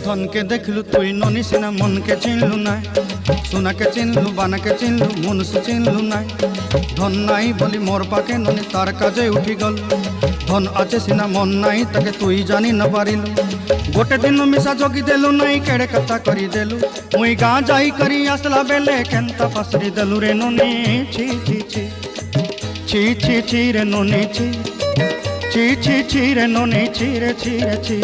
ধনকে দেখলু তুই ননি সিনা মনকে চিনলু নাই, সোনাকে চিনলু বানাকে চিনলু মনুষ্য চিনলু নাই। ধন নাই বলি মোর পাকে ননি তার কাজে উঠি গল, ধন আছে সিনা মন নাই তাকে তুই জানি না পারিলু। গোটে দিন মিশা জগি দেলু নাই কেড়ে কথা করি দেলু, মুই গাঁ যাই করি আসলা বেলে কেনতা পাসরি দেলু রে ননি। ছি ছি ছি ছি ছি ছি রে ননি ছি ছি ছি ছি রে ননি ছি রে ছি রে ছি।